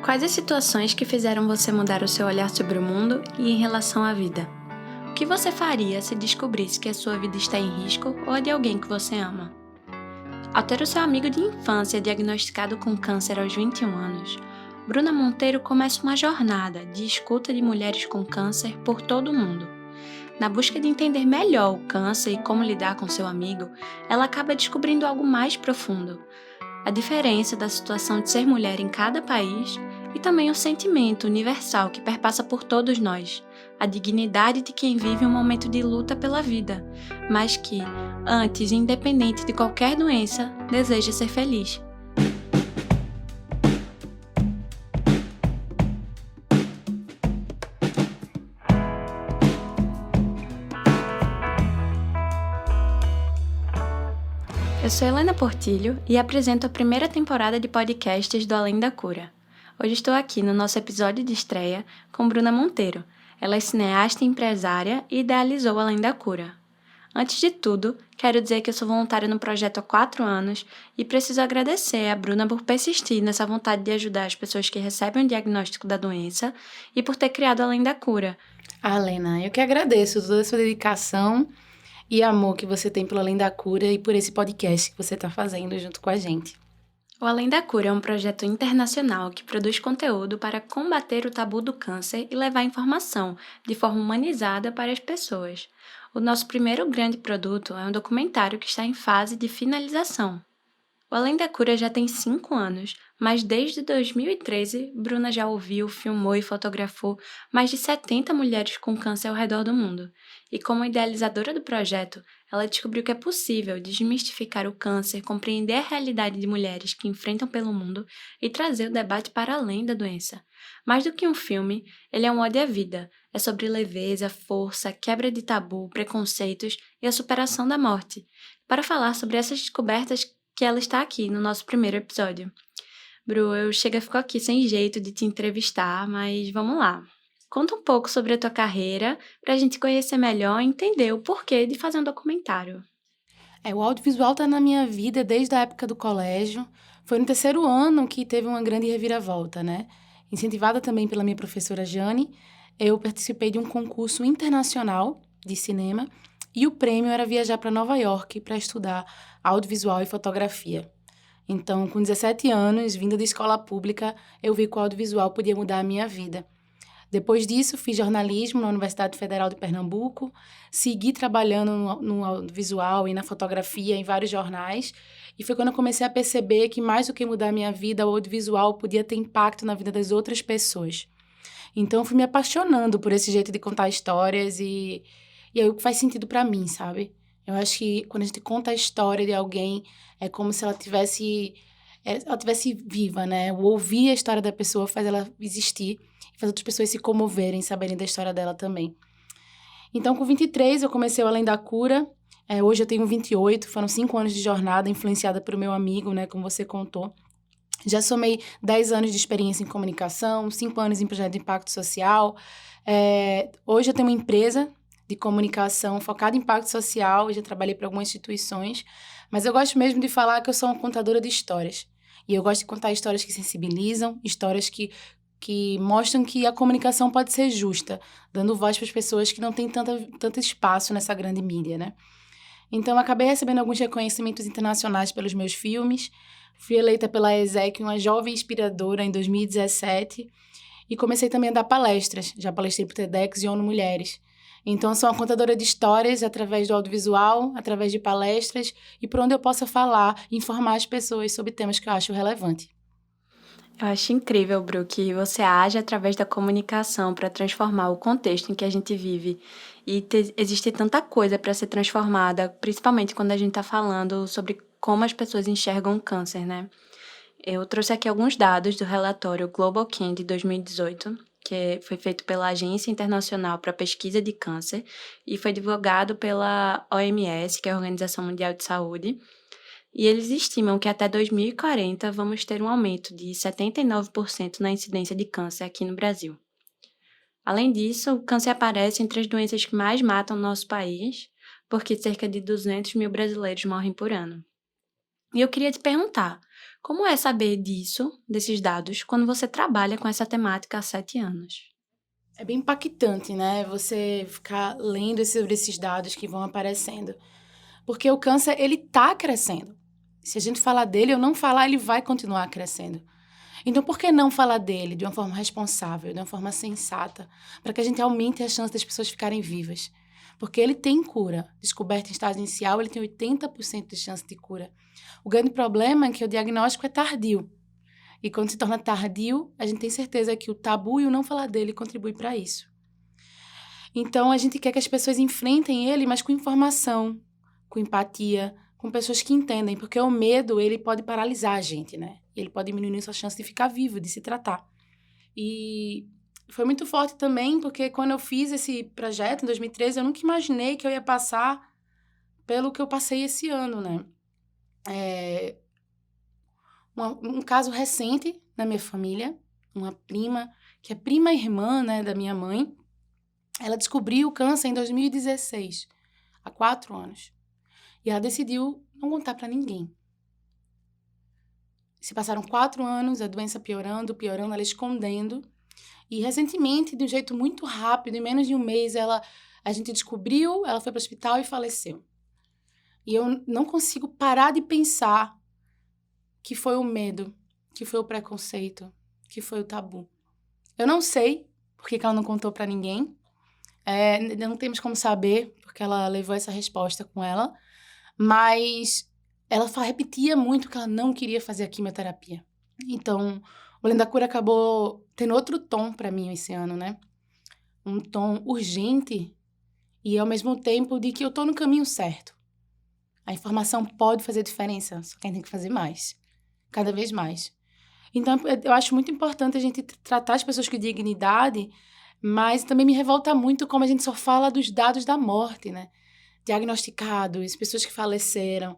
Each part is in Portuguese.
Quais as situações que fizeram você mudar o seu olhar sobre o mundo e em relação à vida? O que você faria se descobrisse que a sua vida está em risco ou a de alguém que você ama? Ao ter o seu amigo de infância diagnosticado com câncer aos 21 anos, Bruna Monteiro começa uma jornada de escuta de mulheres com câncer por todo o mundo. Na busca de entender melhor o câncer e como lidar com seu amigo, ela acaba descobrindo algo mais profundo: a diferença da situação de ser mulher em cada país e também o sentimento universal que perpassa por todos nós, a dignidade de quem vive um momento de luta pela vida, mas que, antes, independente de qualquer doença, deseja ser feliz. Eu sou Helena Portilho e apresento a primeira temporada de podcasts do Além da Cura. Hoje estou aqui no nosso episódio de estreia com Bruna Monteiro. Ela é cineasta e empresária e idealizou o Além da Cura. Antes de tudo, quero dizer que eu sou voluntária no projeto há 4 anos e preciso agradecer a Bruna por persistir nessa vontade de ajudar as pessoas que recebem o diagnóstico da doença e por ter criado o Além da Cura. Helena, eu que agradeço toda a sua dedicação e amor que você tem pelo Além da Cura e por esse podcast que você está fazendo junto com a gente. O Além da Cura é um projeto internacional que produz conteúdo para combater o tabu do câncer e levar informação de forma humanizada para as pessoas. O nosso primeiro grande produto é um documentário que está em fase de finalização. O Além da Cura já tem 5 anos, mas desde 2013, Bruna já ouviu, filmou e fotografou mais de 70 mulheres com câncer ao redor do mundo. E como idealizadora do projeto, ela descobriu que é possível desmistificar o câncer, compreender a realidade de mulheres que enfrentam pelo mundo e trazer o debate para além da doença. Mais do que um filme, ele é um ode à vida. É sobre leveza, força, quebra de tabu, preconceitos e a superação da morte. Para falar sobre essas descobertas que ela está aqui no nosso primeiro episódio. Bru, eu chego a ficar aqui sem jeito de te entrevistar, mas vamos lá. Conta um pouco sobre a tua carreira para a gente conhecer melhor e entender o porquê de fazer um documentário. O audiovisual está na minha vida desde a época do colégio. Foi no terceiro ano que teve uma grande reviravolta, né? Incentivada também pela minha professora Jane, eu participei de um concurso internacional de cinema e o prêmio era viajar para Nova York para estudar audiovisual e fotografia. Então, com 17 anos, vinda da escola pública, eu vi que o audiovisual podia mudar a minha vida. Depois disso, fiz jornalismo na Universidade Federal de Pernambuco, segui trabalhando no audiovisual e na fotografia em vários jornais, e foi quando eu comecei a perceber que mais do que mudar a minha vida, o audiovisual podia ter impacto na vida das outras pessoas. Então, eu fui me apaixonando por esse jeito de contar histórias e aí o que faz sentido para mim, sabe? Eu acho que quando a gente conta a história de alguém, é como se ela tivesse viva, né? O ouvir a história da pessoa faz ela existir e faz outras pessoas se comoverem, saberem da história dela também. Então, com 23, eu comecei o Além da Cura. Hoje eu tenho 28, foram 5 anos de jornada influenciada pelo meu amigo, né? Como você contou. Já somei 10 anos de experiência em comunicação, 5 anos em projeto de impacto social. Hoje eu tenho uma empresa de comunicação focada em impacto social, já trabalhei para algumas instituições, mas eu gosto mesmo de falar que eu sou uma contadora de histórias. E eu gosto de contar histórias que sensibilizam, histórias que mostram que a comunicação pode ser justa, dando voz para as pessoas que não têm tanto espaço nessa grande mídia, né? Então, eu acabei recebendo alguns reconhecimentos internacionais pelos meus filmes. Fui eleita pela ESEC uma jovem inspiradora em 2017 e comecei também a dar palestras. Já palestrei para o TEDx e ONU Mulheres. Então, eu sou uma contadora de histórias através do audiovisual, através de palestras e por onde eu possa falar e informar as pessoas sobre temas que eu acho relevantes. Eu acho incrível, Bru, que você age através da comunicação para transformar o contexto em que a gente vive. E existe tanta coisa para ser transformada, principalmente quando a gente está falando sobre como as pessoas enxergam o câncer, né? Eu trouxe aqui alguns dados do relatório Global Can de 2018, que foi feito pela Agência Internacional para a Pesquisa de Câncer e foi divulgado pela OMS, que é a Organização Mundial de Saúde. E eles estimam que até 2040 vamos ter um aumento de 79% na incidência de câncer aqui no Brasil. Além disso, o câncer aparece entre as doenças que mais matam no nosso país, porque cerca de 200 mil brasileiros morrem por ano. E eu queria te perguntar, como é saber disso, desses dados, quando você trabalha com essa temática há 7 anos? É bem impactante, né? Você ficar lendo sobre esses dados que vão aparecendo. Porque o câncer, ele tá crescendo. Se a gente falar dele ou não falar, ele vai continuar crescendo. Então, por que não falar dele de uma forma responsável, de uma forma sensata, para que a gente aumente a chance das pessoas ficarem vivas? Porque ele tem cura. Descoberto em estágio inicial, ele tem 80% de chance de cura. O grande problema é que o diagnóstico é tardio. E quando se torna tardio, a gente tem certeza que o tabu e o não falar dele contribui para isso. Então, a gente quer que as pessoas enfrentem ele, mas com informação, com empatia, com pessoas que entendem, porque o medo, ele pode paralisar a gente, né? Ele pode diminuir sua chance de ficar vivo, de se tratar. E foi muito forte também, porque quando eu fiz esse projeto, em 2013, eu nunca imaginei que eu ia passar pelo que eu passei esse ano, né? Um caso recente na minha família, uma prima, que é prima irmã, né, da minha mãe, ela descobriu o câncer em 2016, há 4 anos. E ela decidiu não contar para ninguém. Se passaram 4 anos, a doença piorando, piorando, ela escondendo. E recentemente, de um jeito muito rápido, em menos de um mês, a gente descobriu, ela foi para o hospital e faleceu. E eu não consigo parar de pensar que foi o medo, que foi o preconceito, que foi o tabu. Eu não sei por que ela não contou para ninguém. Não temos como saber, porque ela levou essa resposta com ela. Mas ela repetia muito que ela não queria fazer a quimioterapia. Então, o Lenda Cura acabou tendo outro tom para mim esse ano, né? Um tom urgente e, ao mesmo tempo, de que eu tô no caminho certo. A informação pode fazer diferença, só quem tem que fazer mais. Cada vez mais. Então, eu acho muito importante a gente tratar as pessoas com dignidade, mas também me revolta muito como a gente só fala dos dados da morte, né? Diagnosticados, pessoas que faleceram.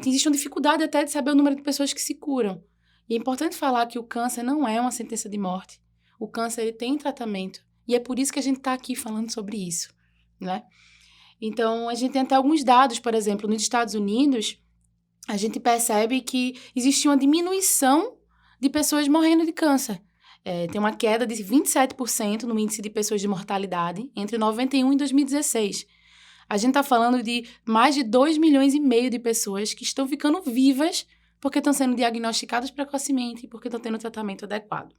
Existe uma dificuldade até de saber o número de pessoas que se curam. E é importante falar que o câncer não é uma sentença de morte. O câncer, ele tem tratamento. E é por isso que a gente está aqui falando sobre isso, né? Então, a gente tem até alguns dados, por exemplo, nos Estados Unidos, a gente percebe que existe uma diminuição de pessoas morrendo de câncer. Tem uma queda de 27% no índice de pessoas de mortalidade entre 91 e 2016. A gente está falando de mais de 2,5 milhões de pessoas que estão ficando vivas porque estão sendo diagnosticadas precocemente e porque estão tendo tratamento adequado.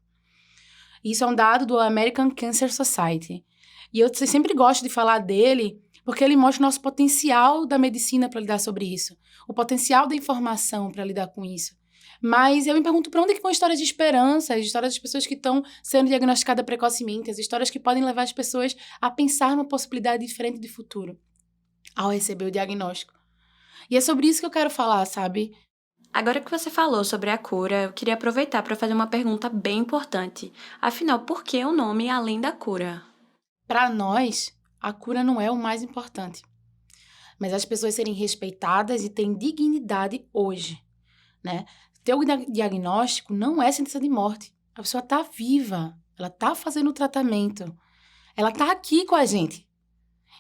Isso é um dado do American Cancer Society. E eu sempre gosto de falar dele porque ele mostra o nosso potencial da medicina para lidar sobre isso, o potencial da informação para lidar com isso. Mas eu me pergunto para onde que vão histórias de esperança, as histórias das pessoas que estão sendo diagnosticadas precocemente, as histórias que podem levar as pessoas a pensar numa possibilidade diferente de futuro ao receber o diagnóstico. E é sobre isso que eu quero falar, sabe? Agora que você falou sobre a cura, eu queria aproveitar para fazer uma pergunta bem importante. Afinal, por que o nome Além da Cura? Para nós, a cura não é o mais importante, mas as pessoas serem respeitadas e terem dignidade hoje, né? Ter o diagnóstico não é sentença de morte. A pessoa está viva, ela está fazendo o tratamento, ela está aqui com a gente.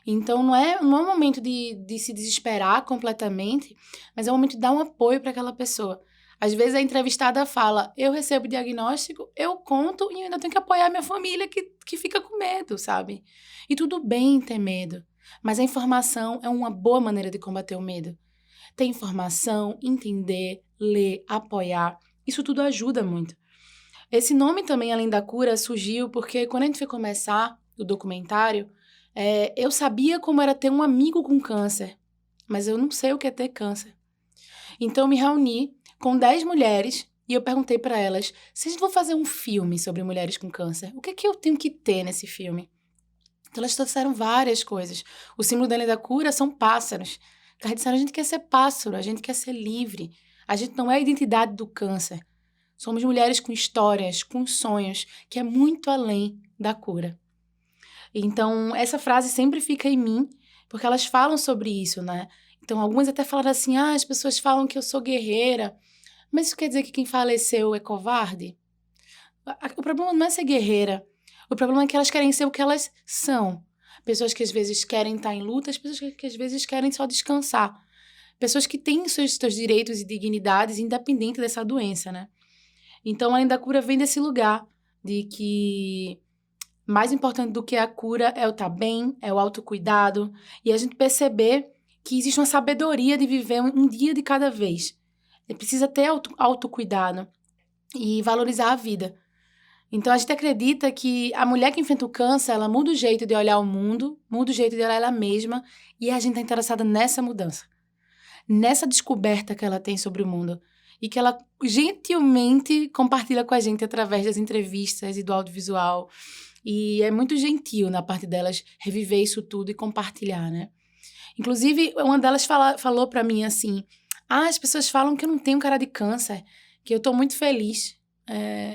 Então, não é um momento de se desesperar completamente, mas é um momento de dar um apoio para aquela pessoa. Às vezes a entrevistada fala, eu recebo o diagnóstico, eu conto e eu ainda tenho que apoiar minha família que fica com medo, sabe? E tudo bem ter medo, mas a informação é uma boa maneira de combater o medo. Ter informação, entender, ler, apoiar, isso tudo ajuda muito. Esse nome também, Além da Cura, surgiu porque quando a gente foi começar o documentário, eu sabia como era ter um amigo com câncer, mas eu não sei o que é ter câncer. Então, eu me reuni com 10 mulheres e eu perguntei para elas, se a gente for fazer um filme sobre mulheres com câncer, o que é que eu tenho que ter nesse filme? Então, elas trouxeram várias coisas. O símbolo da Além da Cura são pássaros. Elas disseram, a gente quer ser pássaro, a gente quer ser livre. A gente não é a identidade do câncer. Somos mulheres com histórias, com sonhos, que é muito além da cura. Então, essa frase sempre fica em mim, porque elas falam sobre isso, né? Então, algumas até falaram assim, as pessoas falam que eu sou guerreira, mas isso quer dizer que quem faleceu é covarde? O problema não é ser guerreira, o problema é que elas querem ser o que elas são. Pessoas que às vezes querem estar em luta, as pessoas que às vezes querem só descansar. pessoas que têm seus direitos e dignidades independente dessa doença, né? Então, Além da Cura vem desse lugar de que mais importante do que a cura é o estar bem, é o autocuidado, e a gente perceber que existe uma sabedoria de viver um dia de cada vez. Precisa ter autocuidado e valorizar a vida. Então, a gente acredita que a mulher que enfrenta o câncer, ela muda o jeito de olhar o mundo, muda o jeito de olhar ela mesma, e a gente está interessada nessa mudança, nessa descoberta que ela tem sobre o mundo, e que ela gentilmente compartilha com a gente através das entrevistas e do audiovisual. E é muito gentil na parte delas reviver isso tudo e compartilhar, né? Inclusive, uma delas falou pra mim assim, as pessoas falam que eu não tenho cara de câncer, que eu tô muito feliz.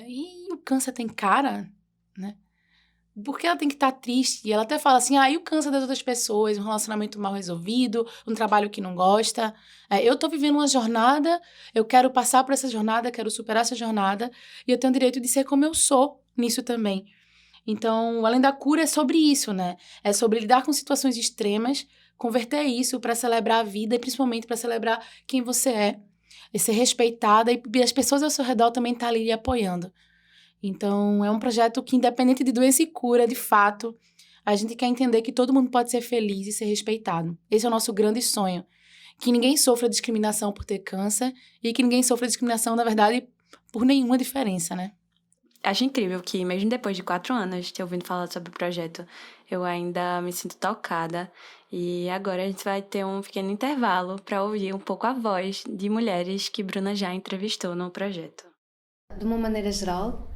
E o câncer tem cara, né? Por que ela tem que estar triste? E ela até fala assim, e o câncer das outras pessoas, um relacionamento mal resolvido, um trabalho que não gosta. Eu tô vivendo uma jornada, eu quero passar por essa jornada, quero superar essa jornada, e eu tenho o direito de ser como eu sou nisso também. Então, Além da Cura é sobre isso, né? É sobre lidar com situações extremas, converter isso para celebrar a vida e principalmente para celebrar quem você é, e ser respeitada e as pessoas ao seu redor também estar ali lhe apoiando. Então, é um projeto que, independente de doença e cura, de fato, a gente quer entender que todo mundo pode ser feliz e ser respeitado. Esse é o nosso grande sonho. Que ninguém sofra discriminação por ter câncer e que ninguém sofra discriminação, na verdade, por nenhuma diferença, né? Acho incrível que, mesmo depois de 4 anos de ouvindo falar sobre o projeto, eu ainda me sinto tocada. E agora a gente vai ter um pequeno intervalo para ouvir um pouco a voz de mulheres que Bruna já entrevistou no projeto. De uma maneira geral,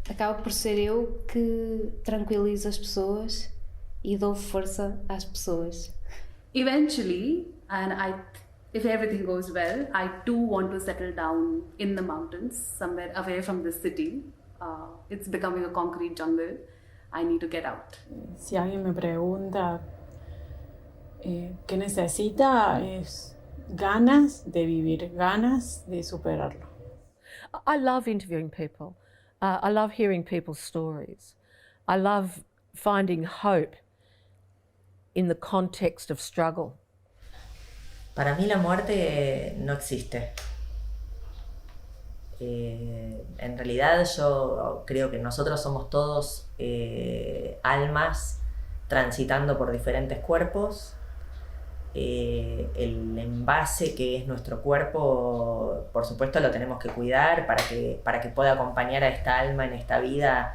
acaba por ser eu que tranquilizo as pessoas e dou força às pessoas. Eventually, if everything goes well, I too want to settle down in the mountains, somewhere away from the city. It's becoming a concrete jungle. I need to get out. Si alguien me pregunta qué necesita, es ganas de vivir, ganas de superarlo. I love interviewing people. I love hearing people's stories. I love finding hope in the context of struggle. Para mí la muerte no existe. En realidad yo creo que nosotros somos todos almas transitando por diferentes cuerpos. El envase que es nuestro cuerpo, por supuesto lo tenemos que cuidar para que pueda acompañar a esta alma en esta vida.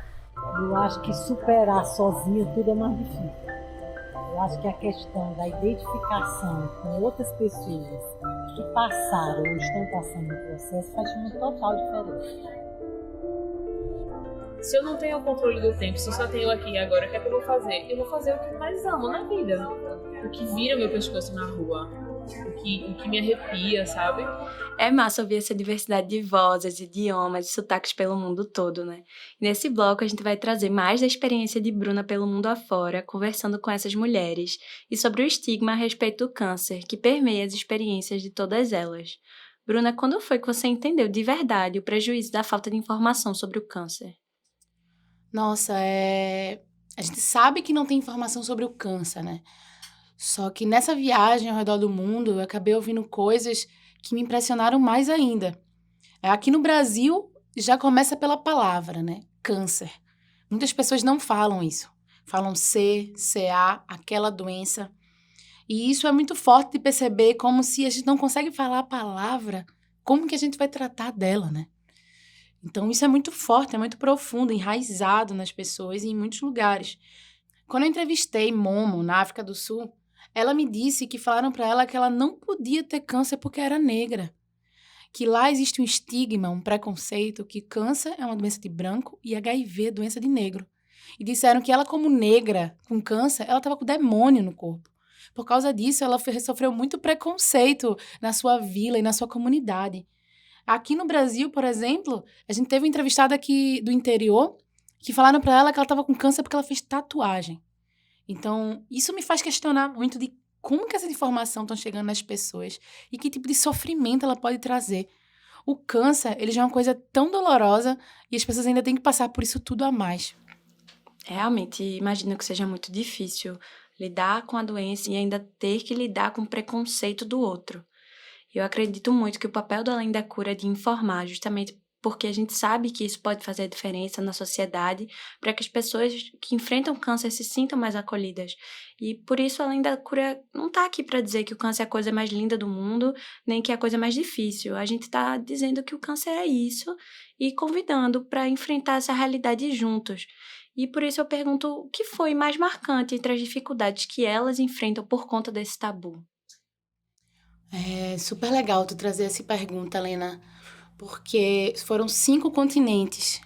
Eu acho que superar sozinho tudo é mais difícil. Eu acho que a questão da identificação com outras pessoas que passaram ou estão passando no processo faz uma total diferença. Se eu não tenho o controle do tempo, se eu só tenho aqui e agora, o que é que eu vou fazer? Eu vou fazer o que eu mais amo na vida. O que vira meu pescoço na rua. O que me arrepia, sabe? É massa ouvir essa diversidade de vozes, idiomas e sotaques pelo mundo todo, né? E nesse bloco a gente vai trazer mais da experiência de Bruna pelo mundo afora, conversando com essas mulheres, e sobre o estigma a respeito do câncer, que permeia as experiências de todas elas. Bruna, quando foi que você entendeu de verdade o prejuízo da falta de informação sobre o câncer? Nossa, a gente sabe que não tem informação sobre o câncer, né? Só que nessa viagem ao redor do mundo, eu acabei ouvindo coisas que me impressionaram mais ainda. Aqui no Brasil, já começa pela palavra, né? Câncer. Muitas pessoas não falam isso. Falam C, CA, aquela doença. E isso é muito forte de perceber, como se a gente não consegue falar a palavra, como que a gente vai tratar dela, né? Então, isso é muito forte, é muito profundo, enraizado nas pessoas e em muitos lugares. Quando eu entrevistei Momo, na África do Sul, ela me disse que falaram para ela que ela não podia ter câncer porque era negra. Que lá existe um estigma, um preconceito, que câncer é uma doença de branco e HIV é doença de negro. E disseram que ela, como negra, com câncer, ela estava com demônio no corpo. Por causa disso, ela sofreu muito preconceito na sua vila e na sua comunidade. Aqui no Brasil, por exemplo, a gente teve uma entrevistada aqui do interior que falaram para ela que ela estava com câncer porque ela fez tatuagem. Então, isso me faz questionar muito de como que essas informações estão chegando nas pessoas e que tipo de sofrimento ela pode trazer. O câncer, ele já é uma coisa tão dolorosa e as pessoas ainda têm que passar por isso tudo a mais. Realmente, imagino que seja muito difícil lidar com a doença e ainda ter que lidar com o preconceito do outro. Eu acredito muito que o papel do Além da Cura é de informar, justamente porque a gente sabe que isso pode fazer a diferença na sociedade, para que as pessoas que enfrentam câncer se sintam mais acolhidas. E por isso, Além da Cura não está aqui para dizer que o câncer é a coisa mais linda do mundo, nem que é a coisa mais difícil. A gente está dizendo que o câncer é isso e convidando para enfrentar essa realidade juntos. E por isso eu pergunto o que foi mais marcante entre as dificuldades que elas enfrentam por conta desse tabu. É super legal tu trazer essa pergunta, Lena, porque foram 5 continentes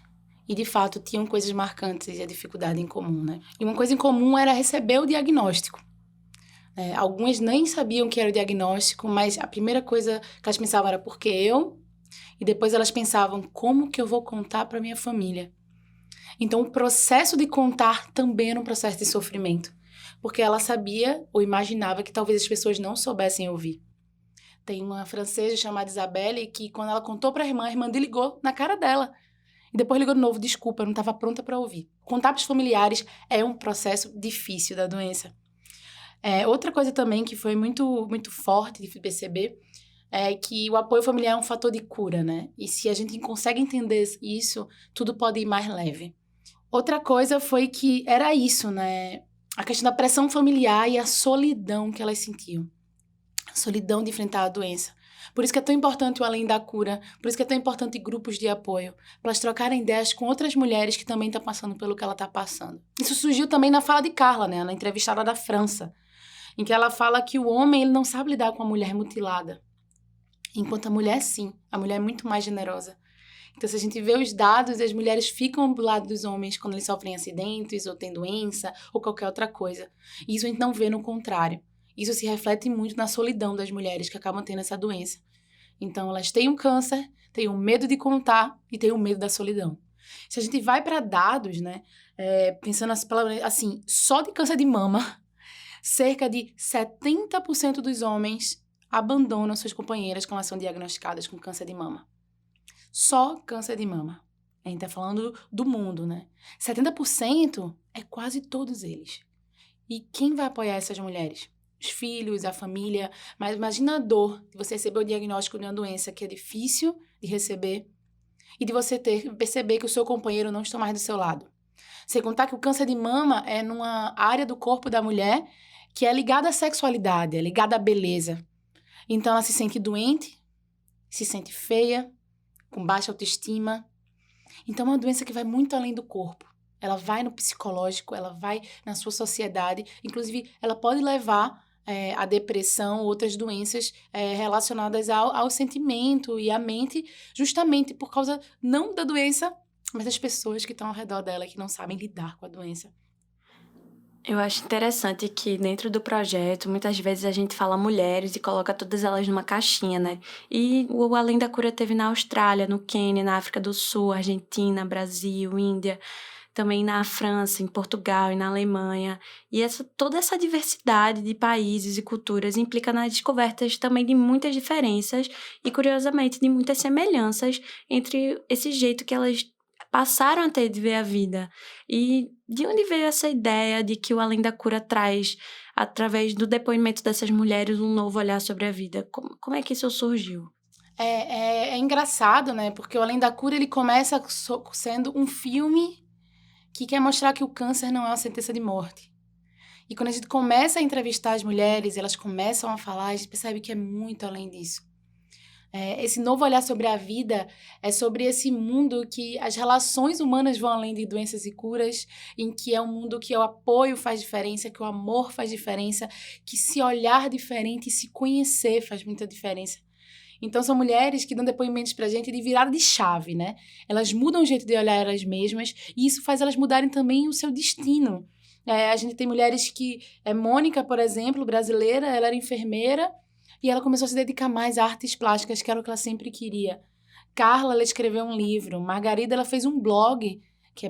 e, de fato, tinham coisas marcantes e a dificuldade em comum, né? E uma coisa em comum era receber o diagnóstico. Algumas nem sabiam que era o diagnóstico, mas a primeira coisa que elas pensavam era por que eu? E depois elas pensavam, como que eu vou contar para minha família? Então, o processo de contar também era um processo de sofrimento, porque ela sabia ou imaginava que talvez as pessoas não soubessem ouvir. Tem uma francesa chamada Isabelle que, quando ela contou para a irmã ligou na cara dela. E depois ligou de novo, desculpa, eu não estava pronta para ouvir. Contar para os familiares é um processo difícil da doença. Outra coisa também que foi muito, muito forte de perceber é que o apoio familiar é um fator de cura, né? E se a gente consegue entender isso, tudo pode ir mais leve. Outra coisa foi que era isso, né? A questão da pressão familiar e a solidão que elas sentiam. A solidão de enfrentar a doença. Por isso que é tão importante o Além da Cura, por isso que é tão importante grupos de apoio, para elas trocarem ideias com outras mulheres que também estão passando pelo que ela está passando. Isso surgiu também na fala de Carla, né? Na entrevistada da França, em que ela fala que o homem ele não sabe lidar com a mulher mutilada, enquanto a mulher, sim. A mulher é muito mais generosa. Então, se a gente vê os dados, as mulheres ficam do lado dos homens quando eles sofrem acidentes, ou têm doença, ou qualquer outra coisa. E isso a gente não vê no contrário. Isso se reflete muito na solidão das mulheres que acabam tendo essa doença. Então, elas têm um câncer, têm o medo de contar e têm o medo da solidão. Se a gente vai para dados, né, pensando assim, só de câncer de mama, cerca de 70% dos homens abandonam suas companheiras quando elas são diagnosticadas com câncer de mama. Só câncer de mama. A gente tá falando do mundo, né? 70% é quase todos eles. E quem vai apoiar essas mulheres? Os filhos, a família. Mas imagina a dor de você receber o diagnóstico de uma doença que é difícil de receber e de você perceber que o seu companheiro não está mais do seu lado. Sem contar que o câncer de mama é numa área do corpo da mulher que é ligada à sexualidade, é ligada à beleza. Então, ela se sente doente, se sente feia, com baixa autoestima. Então, é uma doença que vai muito além do corpo. Ela vai no psicológico, ela vai na sua sociedade. Inclusive, ela pode levar a depressão, outras doenças relacionadas ao sentimento e à mente, justamente por causa não da doença, mas das pessoas que estão ao redor dela, que não sabem lidar com a doença. Eu acho interessante que dentro do projeto, muitas vezes a gente fala mulheres e coloca todas elas numa caixinha, né? E o Além da Cura teve na Austrália, no Quênia, na África do Sul, Argentina, Brasil, Índia, também na França, em Portugal e na Alemanha. E toda essa diversidade de países e culturas implica nas descobertas também de muitas diferenças e, curiosamente, de muitas semelhanças entre esse jeito que elas passaram a ter de ver a vida. E de onde veio essa ideia de que o Além da Cura traz, através do depoimento dessas mulheres, um novo olhar sobre a vida? Como é que isso surgiu? É engraçado, né? Porque o Além da Cura, ele começa sendo um filme que quer mostrar que o câncer não é uma sentença de morte. E quando a gente começa a entrevistar as mulheres, elas começam a falar, a gente percebe que é muito além disso. Esse novo olhar sobre a vida é sobre esse mundo que as relações humanas vão além de doenças e curas, em que é um mundo que o apoio faz diferença, que o amor faz diferença, que se olhar diferente e se conhecer faz muita diferença. Então, são mulheres que dão depoimentos pra gente de virada de chave, né? Elas mudam o jeito de olhar elas mesmas e isso faz elas mudarem também o seu destino. A gente tem mulheres que... Mônica, por exemplo, brasileira, ela era enfermeira, e ela começou a se dedicar mais a artes plásticas, que era o que ela sempre queria. Carla, ela escreveu um livro. Margarida, ela fez um blog,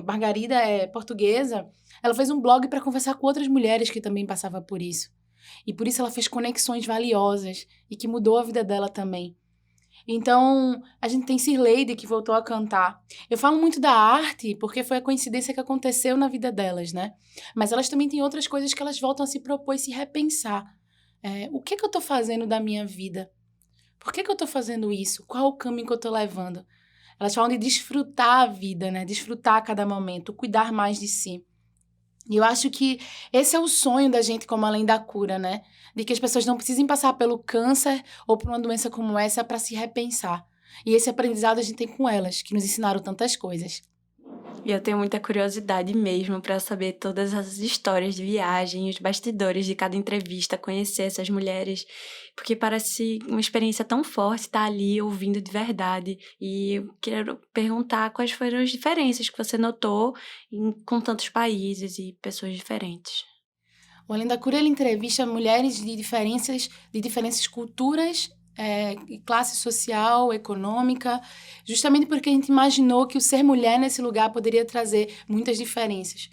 Margarida é portuguesa. Ela fez um blog para conversar com outras mulheres que também passavam por isso. E por isso ela fez conexões valiosas e que mudou a vida dela também. Então, a gente tem Cirleide, que voltou a cantar. Eu falo muito da arte porque foi a coincidência que aconteceu na vida delas, né? Mas elas também têm outras coisas que elas voltam a se propor e se repensar. O que eu tô fazendo da minha vida? Por que eu tô fazendo isso? Qual o caminho que eu tô levando? Elas falam de desfrutar a vida, né? Desfrutar cada momento, cuidar mais de si. E eu acho que esse é o sonho da gente como Além da Cura, né? De que as pessoas não precisem passar pelo câncer ou por uma doença como essa para se repensar. E esse aprendizado a gente tem com elas, que nos ensinaram tantas coisas. E eu tenho muita curiosidade mesmo para saber todas as histórias de viagem, os bastidores de cada entrevista, conhecer essas mulheres, porque parece uma experiência tão forte estar ali ouvindo de verdade. E eu quero perguntar quais foram as diferenças que você notou com tantos países e pessoas diferentes. O Além da Cura, ele entrevista mulheres de diferentes culturas, classe social, econômica, justamente porque a gente imaginou que o ser mulher nesse lugar poderia trazer muitas diferenças.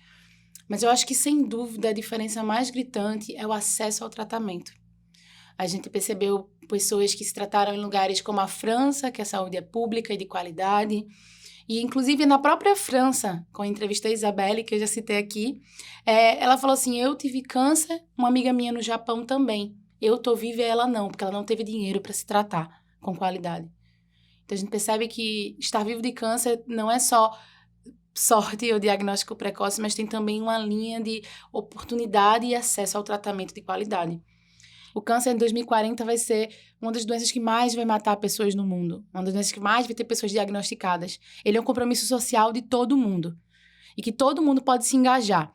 Mas eu acho que, sem dúvida, a diferença mais gritante é o acesso ao tratamento. A gente percebeu pessoas que se trataram em lugares como a França, que a saúde é pública e de qualidade, e, inclusive, na própria França, com a entrevista a Isabelle, que eu já citei aqui, ela falou assim, eu tive câncer, uma amiga minha no Japão também. Eu tô viva e ela não, porque ela não teve dinheiro para se tratar com qualidade. Então, a gente percebe que estar vivo de câncer não é só sorte ou diagnóstico precoce, mas tem também uma linha de oportunidade e acesso ao tratamento de qualidade. O câncer em 2040 vai ser uma das doenças que mais vai matar pessoas no mundo. Uma das doenças que mais vai ter pessoas diagnosticadas. Ele é um compromisso social de todo mundo. E que todo mundo pode se engajar.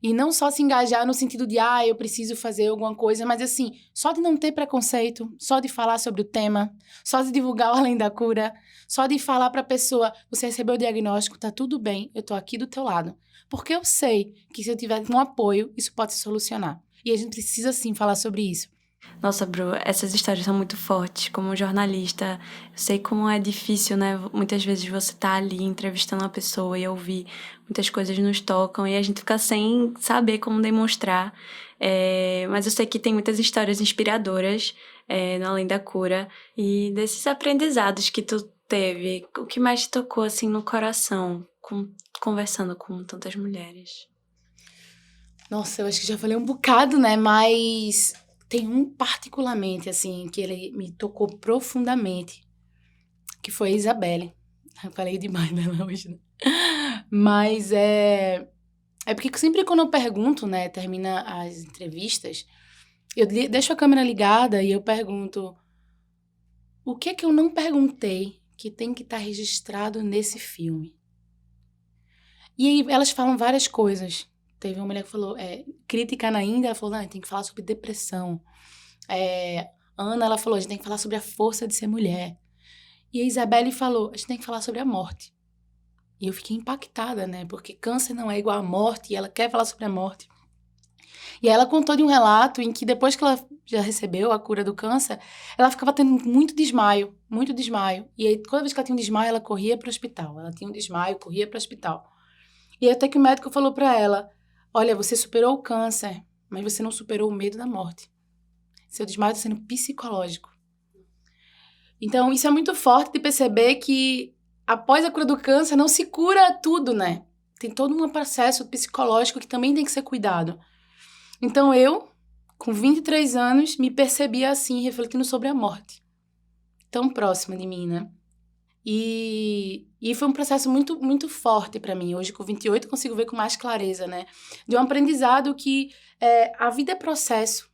E não só se engajar no sentido de, eu preciso fazer alguma coisa, mas assim, só de não ter preconceito, só de falar sobre o tema, só de divulgar o Além da Cura, só de falar para a pessoa, você recebeu o diagnóstico, tá tudo bem, eu tô aqui do teu lado. Porque eu sei que se eu tiver um apoio, isso pode se solucionar. E a gente precisa, sim, falar sobre isso. Nossa, Bru, essas histórias são muito fortes. Como jornalista, eu sei como é difícil, né? Muitas vezes você tá ali entrevistando uma pessoa e ouvir muitas coisas nos tocam e a gente fica sem saber como demonstrar. Mas eu sei que tem muitas histórias inspiradoras no Além da Cura. E desses aprendizados que tu teve, o que mais te tocou, assim, no coração, conversando com tantas mulheres? Nossa, eu acho que já falei um bocado, né? Mas tem um particularmente, assim, que ele me tocou profundamente, que foi a Isabelle. Eu falei demais dela hoje, né? Mas é porque sempre quando eu pergunto, né, termina as entrevistas, eu deixo a câmera ligada e eu pergunto, o que é que eu não perguntei que tem que estar registrado nesse filme? E aí elas falam várias coisas. Teve uma mulher que falou, crítica na Índia, ela falou, não, tem que falar sobre depressão. Ana, ela falou, a gente tem que falar sobre a força de ser mulher. E a Isabelle falou, a gente tem que falar sobre a morte. E eu fiquei impactada, né? Porque câncer não é igual à morte, e ela quer falar sobre a morte. E aí ela contou de um relato em que depois que ela já recebeu a cura do câncer, ela ficava tendo muito desmaio. E aí, toda vez que ela tinha um desmaio, ela corria para o hospital. Ela tinha um desmaio, corria para o hospital. E até que o médico falou para ela, olha, você superou o câncer, mas você não superou o medo da morte. Seu desmaio está sendo psicológico. Então, isso é muito forte de perceber que após a cura do câncer não se cura tudo, né? Tem todo um processo psicológico que também tem que ser cuidado. Então, eu, com 23 anos, me percebia assim, refletindo sobre a morte. Tão próxima de mim, né? E foi um processo muito, muito forte para mim. Hoje, com 28, eu consigo ver com mais clareza, né? De um aprendizado que a vida é processo,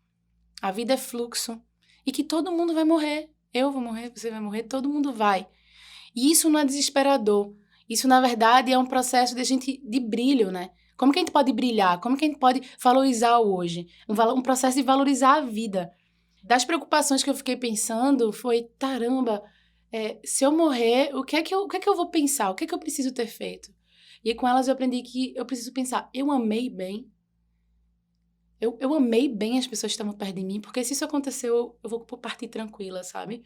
a vida é fluxo, e que todo mundo vai morrer. Eu vou morrer, você vai morrer, todo mundo vai. E isso não é desesperador. Isso, na verdade, é um processo de brilho, né? Como que a gente pode brilhar? Como que a gente pode valorizar o hoje? Um processo de valorizar a vida. Das preocupações que eu fiquei pensando foi, caramba, se eu morrer, o que é que eu vou pensar? O que é que eu preciso ter feito? E com elas eu aprendi que eu preciso pensar, eu amei bem. Eu amei bem as pessoas que estavam perto de mim, porque se isso aconteceu, eu vou partir tranquila, sabe?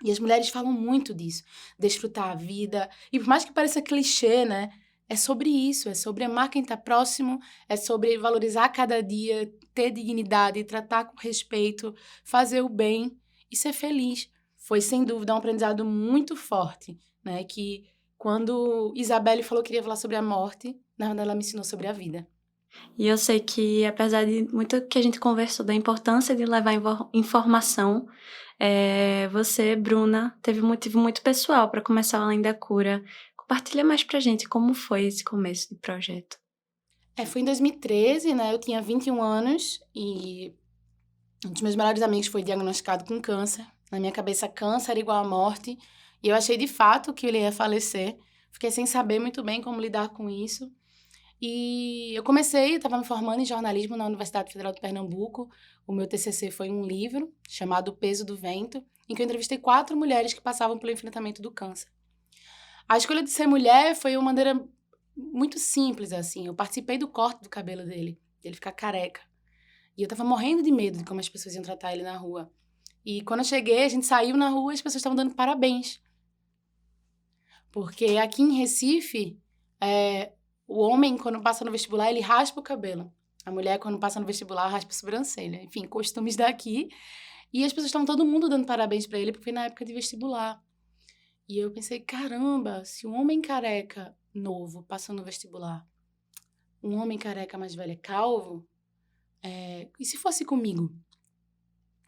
E as mulheres falam muito disso, desfrutar a vida. E por mais que pareça clichê, né? É sobre isso, é sobre amar quem tá próximo, é sobre valorizar cada dia, ter dignidade, tratar com respeito, fazer o bem e ser feliz. foi, sem dúvida, um aprendizado muito forte, né? Que quando Isabelle falou que queria falar sobre a morte, na verdade ela me ensinou sobre a vida. E eu sei que, apesar de muito que a gente conversou da importância de levar informação, você, Bruna, teve um motivo muito pessoal para começar o Além da Cura. Compartilha mais pra gente como foi esse começo de projeto. Foi em 2013, né? Eu tinha 21 anos e um dos meus melhores amigos foi diagnosticado com câncer. Na minha cabeça, câncer era igual à morte. E eu achei de fato que ele ia falecer. Fiquei sem saber muito bem como lidar com isso. E eu estava me formando em jornalismo na Universidade Federal de Pernambuco. O meu TCC foi um livro chamado O Peso do Vento, em que eu entrevistei 4 mulheres que passavam pelo enfrentamento do câncer. A escolha de ser mulher foi uma maneira muito simples, assim. Eu participei do corte do cabelo dele ficar careca. E eu tava morrendo de medo de como as pessoas iam tratar ele na rua. E quando eu cheguei, a gente saiu na rua e as pessoas estavam dando parabéns. Porque aqui em Recife, o homem, quando passa no vestibular, ele raspa o cabelo. A mulher, quando passa no vestibular, raspa a sobrancelha. Enfim, costumes daqui. E as pessoas estavam todo mundo dando parabéns pra ele, porque foi na época de vestibular. E eu pensei, caramba, se um homem careca novo passa no vestibular, um homem careca mais velho é calvo, e se fosse comigo?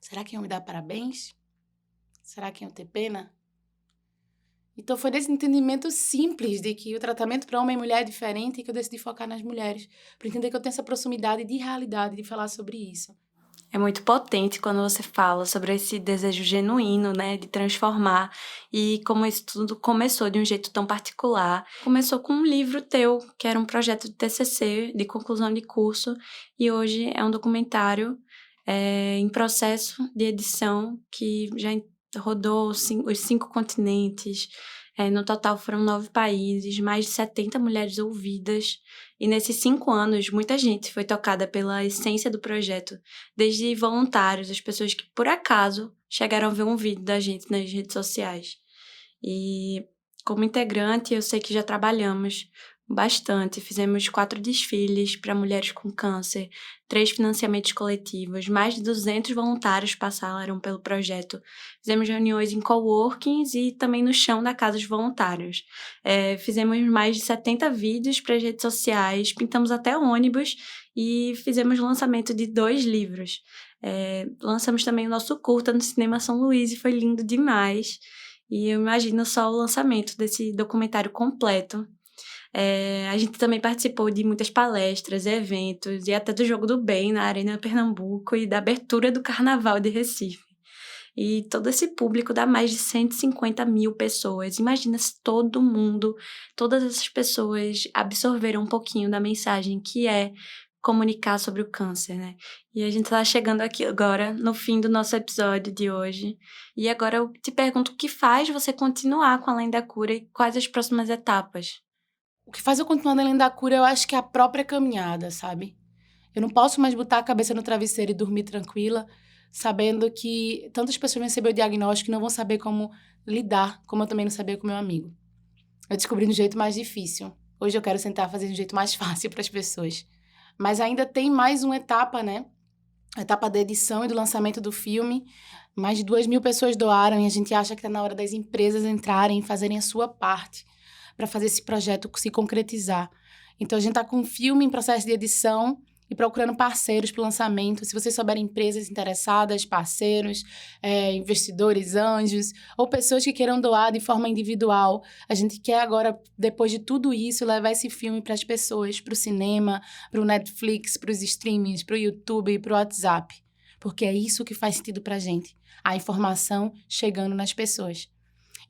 Será que iam me dar parabéns? Será que iam ter pena? Então foi desse entendimento simples de que o tratamento para homem e mulher é diferente que eu decidi focar nas mulheres, para entender que eu tenho essa proximidade de realidade de falar sobre isso. É muito potente quando você fala sobre esse desejo genuíno, né, de transformar, e como isso tudo começou de um jeito tão particular. Começou com um livro teu, que era um projeto de TCC, de conclusão de curso, e hoje é um documentário em processo de edição, que já rodou os 5 continentes. No total foram 9 países, mais de 70 mulheres ouvidas. E nesses 5 anos, muita gente foi tocada pela essência do projeto, desde voluntários, as pessoas que, por acaso, chegaram a ver um vídeo da gente nas redes sociais. E, como integrante, eu sei que já trabalhamos bastante. Fizemos 4 desfiles para mulheres com câncer, 3 financiamentos coletivos, mais de 200 voluntários passaram pelo projeto. Fizemos reuniões em coworkings e também no chão da casa dos voluntários. Fizemos mais de 70 vídeos para as redes sociais, pintamos até ônibus e fizemos lançamento de 2 livros. Lançamos também o nosso curta no Cinema São Luís e foi lindo demais. E eu imagino só o lançamento desse documentário completo. A gente também participou de muitas palestras, eventos e até do Jogo do Bem na Arena Pernambuco e da abertura do Carnaval de Recife. E todo esse público dá mais de 150 mil pessoas. Imagina se todo mundo, todas essas pessoas absorveram um pouquinho da mensagem que é comunicar sobre o câncer, né? E a gente está chegando aqui agora no fim do nosso episódio de hoje. E agora eu te pergunto o que faz você continuar com Além da Cura e quais as próximas etapas? O que faz eu continuar além da cura, eu acho que é a própria caminhada, sabe? Eu não posso mais botar a cabeça no travesseiro e dormir tranquila, sabendo que tantas pessoas vão receber o diagnóstico e não vão saber como lidar, como eu também não sabia com meu amigo. Eu descobri de um jeito mais difícil. Hoje eu quero tentar fazer de um jeito mais fácil para as pessoas. Mas ainda tem mais uma etapa, né? A etapa da edição e do lançamento do filme. Mais de 2.000 pessoas doaram e a gente acha que está na hora das empresas entrarem e fazerem a sua parte para fazer esse projeto se concretizar. Então, a gente está com um filme em processo de edição e procurando parceiros para o lançamento. Se vocês souberem empresas interessadas, parceiros, investidores, anjos, ou pessoas que queiram doar de forma individual, a gente quer agora, depois de tudo isso, levar esse filme para as pessoas, para o cinema, para o Netflix, para os streamings, para o YouTube e para o WhatsApp. Porque é isso que faz sentido para a gente, a informação chegando nas pessoas.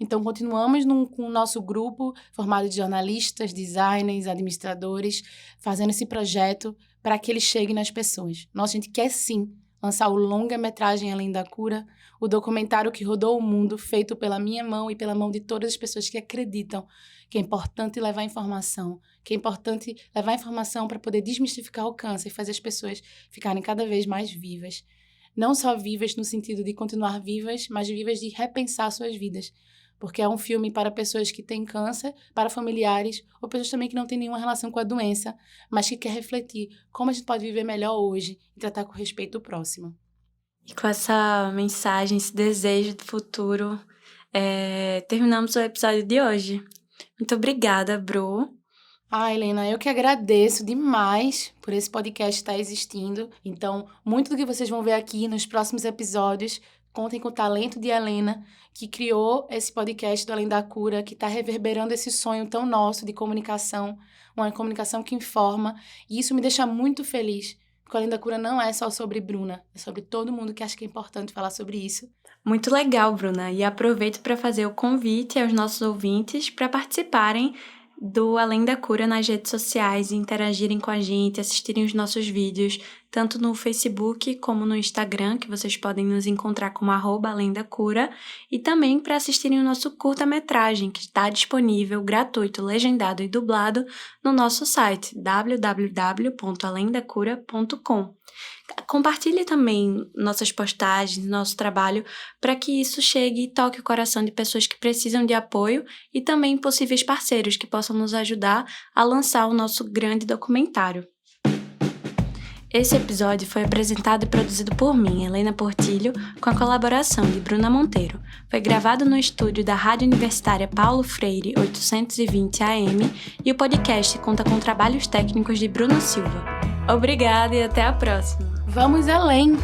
Então, continuamos com o nosso grupo formado de jornalistas, designers, administradores, fazendo esse projeto para que ele chegue nas pessoas. Nossa, a gente quer sim lançar o longa-metragem Além da Cura, o documentário que rodou o mundo, feito pela minha mão e pela mão de todas as pessoas que acreditam que é importante levar informação, que é importante levar informação para poder desmistificar o câncer e fazer as pessoas ficarem cada vez mais vivas. Não só vivas no sentido de continuar vivas, mas vivas de repensar suas vidas. Porque é um filme para pessoas que têm câncer, para familiares, ou pessoas também que não têm nenhuma relação com a doença, mas que quer refletir como a gente pode viver melhor hoje e tratar com respeito o próximo. E com essa mensagem, esse desejo do futuro, terminamos o episódio de hoje. Muito obrigada, Bru. Helena, eu que agradeço demais por esse podcast estar existindo. Então, muito do que vocês vão ver aqui nos próximos episódios, contem com o talento de Helena, que criou esse podcast do Além da Cura, que está reverberando esse sonho tão nosso de comunicação, uma comunicação que informa. E isso me deixa muito feliz, porque o Além da Cura não é só sobre Bruna, é sobre todo mundo que acha que é importante falar sobre isso. Muito legal, Bruna. E aproveito para fazer o convite aos nossos ouvintes para participarem do Além da Cura nas redes sociais e interagirem com a gente, assistirem os nossos vídeos, tanto no Facebook como no Instagram, que vocês podem nos encontrar como @além-da-cura, e também para assistirem o nosso curta-metragem, que está disponível, gratuito, legendado e dublado, no nosso site www.alemdacura.com. Compartilhe também nossas postagens, nosso trabalho, para que isso chegue e toque o coração de pessoas que precisam de apoio e também possíveis parceiros que possam nos ajudar a lançar o nosso grande documentário. Esse episódio foi apresentado e produzido por mim, Helena Portilho, com a colaboração de Bruna Monteiro. Foi gravado no estúdio da Rádio Universitária Paulo Freire 820 AM e o podcast conta com trabalhos técnicos de Bruno Silva. Obrigada e até a próxima! Vamos além!